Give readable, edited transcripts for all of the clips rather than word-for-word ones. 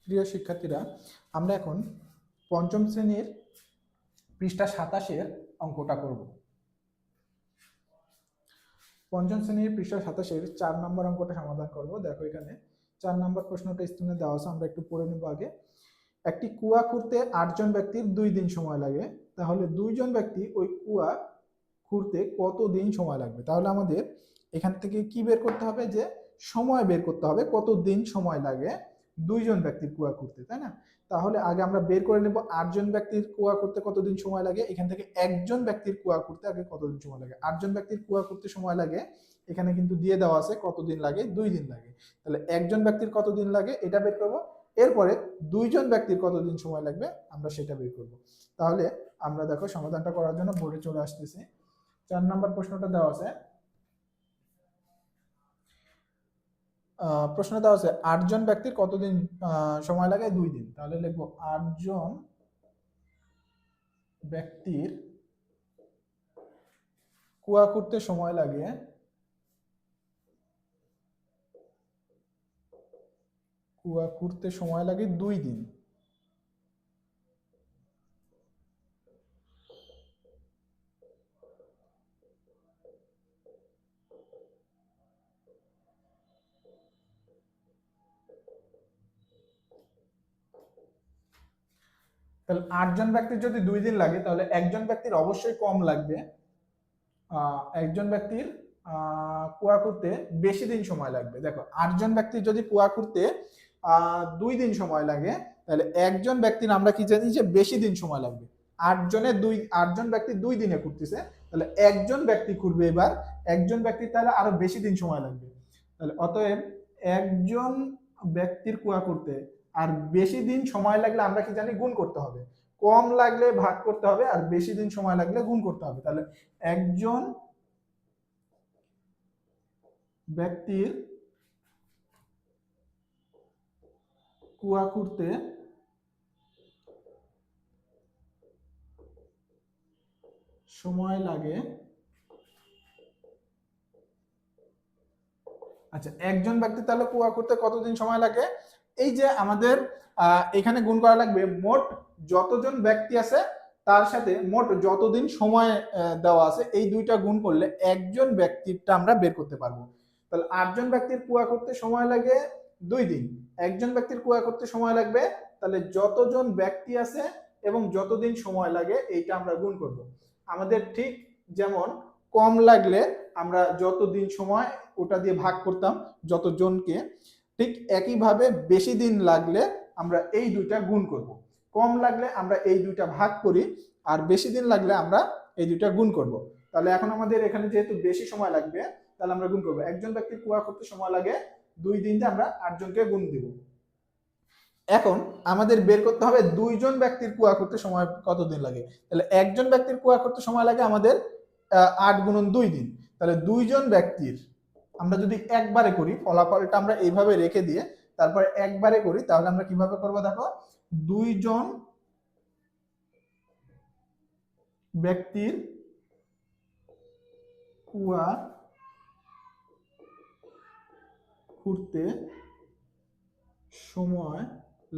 প্রিয় শিক্ষার্থীরা, আমরা এখন পঞ্চম শ্রেণীর পৃষ্ঠা 27-এর অঙ্কটা করব। পঞ্চম শ্রেণীর পৃষ্ঠা 27-এর 4 নম্বর অঙ্কটা সমাধান করব। দেখো এখানে 4 নম্বর প্রশ্নটা স্ক্রিনে দেওয়া আছে, আমরা একটু পড়ে নেব আগে। একটি কুয়া খুঁড়তে 8 জন ব্যক্তির 2 দিন সময় লাগে, তাহলে 2 জন ব্যক্তি ওই কুয়া খুঁড়তে কত দিন সময় লাগবে? তাহলে আমাদের এখান থেকে কি বের করতে হবে, যে সময় বের করতে হবে, কত দিন সময় লাগে 2 জন ব্যক্তির কুয়া খুঁড়তে, তাই না? তাহলে আগে আমরা বের করে নেব 8 জন ব্যক্তির কুয়া করতে কতদিন সময় লাগে। এখান থেকে একজন ব্যক্তির কুয়া করতে আগে কতদিন সময় লাগে। 8 জন ব্যক্তির কুয়া করতে সময় লাগে, এখানে কিন্তু দিয়ে দেওয়া আছে কতদিন লাগে, 2 দিন লাগে। তাহলে একজন ব্যক্তির কতদিন লাগে এটা বের করব, এরপরে 2 জন ব্যক্তির কতদিন সময় লাগবে আমরা সেটা বের করব। তাহলে আমরা দেখো সমাধানটা করার জন্য বোর্ডে চলে আসতেছি। 4 নম্বর প্রশ্নটা দেওয়া আছে, প্রশ্ন দেওয়া আছে 8 জন ব্যক্তির কতদিন সময় লাগে, 2 দিন। তাহলে লিখবো 8 জন ব্যক্তির কুয়া করতে সময় লাগে 2 দিন। তাহলে 8 জন ব্যক্তির যদি 2 দিন লাগে, তাহলে একজন ব্যক্তির অবশ্যই কম লাগবে। একজন ব্যক্তির কুয়া করতে বেশি দিন সময় লাগবে। দেখো 8 জন ব্যক্তির যদি কুয়া করতে 2 দিন সময় লাগে, তাহলে একজন ব্যক্তির আমরা কি জানি যে বেশি দিন সময় লাগবে। 8 জন ব্যক্তি 2 দিনে করতেছে, তাহলে একজন ব্যক্তি করবে এবার, একজন ব্যক্তির তাহলে আরো বেশি দিন সময় লাগবে। তাহলে অতএব একজন ব্যক্তির কুয়া করতে আর বেশি দিন সময় লাগলে আমরা কি জানি, গুণ করতে হবে। কম লাগলে ভাগ করতে হবে, আর বেশি দিন সময় লাগলে গুণ করতে হবে। তাহলে একজন ব্যক্তির কুয়া করতে সময় লাগে, আচ্ছা একজন ব্যক্তি তাহলে কুয়া করতে কতদিন সময় লাগে, এই যে আমাদের এখানে গুণ করা লাগবে মোট যতজন ব্যক্তি আছে তার সাথে মোট যতদিন সময় দেওয়া আছে, এই দুইটা গুণ করলে একজন ব্যক্তিরটা আমরা বের করতে পারবো। তাহলে 8 জন ব্যক্তির কুয়া করতে সময় লাগে 2 দিন, একজন ব্যক্তির কুয়া করতে সময় লাগবে, তাহলে যতজন ব্যক্তি আছে এবং যতদিন সময় লাগে এইটা আমরা গুণ করব। আমাদের ঠিক যেমন কম লাগলে আমরা যতদিন সময় ওটা দিয়ে ভাগ করতাম যতজনকে, ঠিক একইভাবে বেশি দিন লাগলে আমরা এই দুইটা গুণ করব। কম লাগলে আমরা এই দুইটা ভাগ করি, আর বেশি দিন লাগলে আমরা এই দুইটা গুণ করব। তাহলে এখন আমাদের এখানে যেহেতু বেশি সময় লাগবে, তাহলে আমরা গুণ করব। একজন ব্যক্তির কুয়া করতে সময় লাগে 2 দিন, আমরা 8 জনকে গুণ দিব। এখন আমাদের বের করতে হবে 2 জন ব্যক্তির কুয়া করতে সময় কতদিন লাগে। তাহলে একজন ব্যক্তির কুয়া করতে সময় লাগে আমাদের 8 গুণন 2 দিন। তাহলে 2 জন ব্যক্তির আমরা যদি একবারে করি, ফলাফলটা আমরা এইভাবে রেখে দিয়ে তারপরে একবারে করি, তাহলে আমরা কিভাবে করব দেখো, 2 জন ব্যক্তির কুয়া খুঁড়তে সময়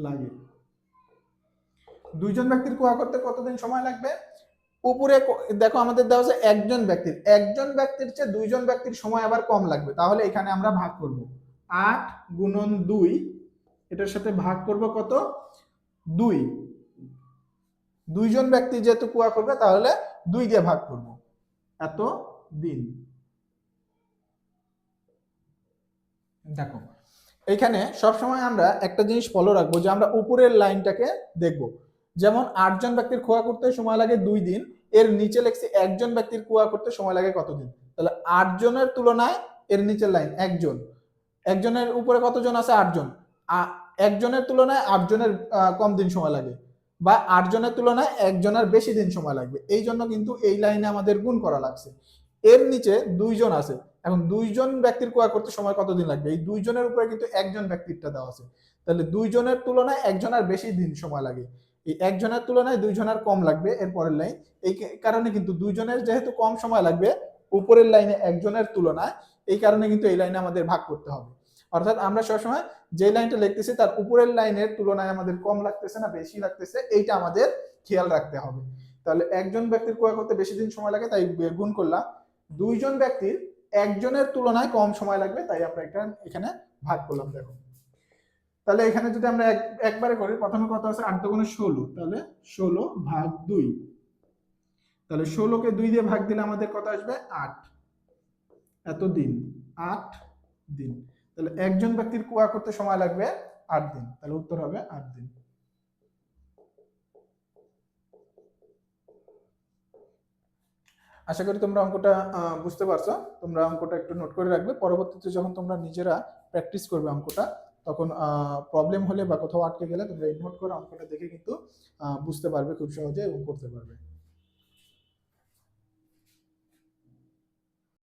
লাগে। 2 জন ব্যক্তির কুয়া করতে কতদিন সময় লাগবে, উপরে দেখো আমাদের দেওয়া আছে একজন ব্যক্তির চেয়ে 2 জন ব্যক্তির সময় আবার কম লাগবে। তাহলে এখানে আমরা ভাগ করব 8 গুণন 2, এটার সাথে ভাগ করব কত, 2। 2 জন ব্যক্তি যেহেতু কুয়া করবে, তাহলে 2 দিয়ে ভাগ করব, এত দিন। দেখো এখানে সবসময় আমরা একটা জিনিস ফলো রাখবো, যে আমরা উপরের লাইনটাকে দেখব। যেমন 8 জন ব্যক্তির কুয়া করতে সময় লাগে 2 দিন, এর নিচে লিখছি একজন ব্যক্তির কুয়া করতে সময় লাগে কতদিন। তাহলে 8 জনের তুলনায় এর নিচের লাইন একজন, একজনের উপরে কতজন আছে, 8 জন, একজনের তুলনায় 8 জনের কম দিন সময় লাগে, বা 8 জনের তুলনায় একজনের বেশি দিন সময় লাগবে। এই জন্য কিন্তু এই লাইনে আমাদের গুণ করা লাগছে। এর নিচে 2 জন আছে, এখন 2 জন ব্যক্তির কুয়া করতে সময় কতদিন লাগবে, এই 2 জনের উপরে কিন্তু একজন ব্যক্তিরটা দেওয়া আছে। তাহলে 2 জনের তুলনায় একজনের বেশি দিন সময় লাগে, এই একজনের তুলনায় 2 জনের কম লাগবে এর পরের লাইন। এই কারণে কিন্তু 2 জনের যেহেতু কম সময় লাগবে উপরের লাইনে একজনের তুলনায়, এই কারণে কিন্তু এই লাইনে আমাদের ভাগ করতে হবে। অর্থাৎ আমরা সবসময় যে লাইনটা লিখতেছি তার উপরের লাইনের তুলনায় আমাদের কম লাগতেছে না বেশি লাগতেছে, এইটা আমাদের খেয়াল রাখতে হবে। তাহলে একজন ব্যক্তির কুয়া করতে বেশি দিন সময় লাগে, তাই গুণ করলাম। দুইজন ব্যক্তির একজনের তুলনায় কম সময় লাগবে, তাই আমরা এখানে ভাগ করলাম। দেখো তাহলে এখানে যদি আমরা একবারে করি, প্রথমে কত আছে 8 × 16, তাহলে 16 ভাগ 2, তাহলে 16কে 2 দিয়ে ভাগ দিলে আমাদের কত আসবে 8, এত দিন 8 দিন। তাহলে একজন ব্যক্তির কুয়া করতে সময় লাগবে 8 দিন, তাহলে উত্তর হবে 8 দিন। আশা করি তোমরা অঙ্কটা বুঝতে পারছো। তোমরা অঙ্কটা একটু নোট করে রাখবে, পরবর্তীতে যখন তোমরা নিজেরা প্র্যাকটিস করবে অঙ্কটা, তখন প্রবলেম হলে বা কোথাও আটকে গেলে তোমরা এই নোট করে অঙ্কটা দেখে কিন্তু বুঝতে পারবে খুব সহজে এবং করতে পারবে।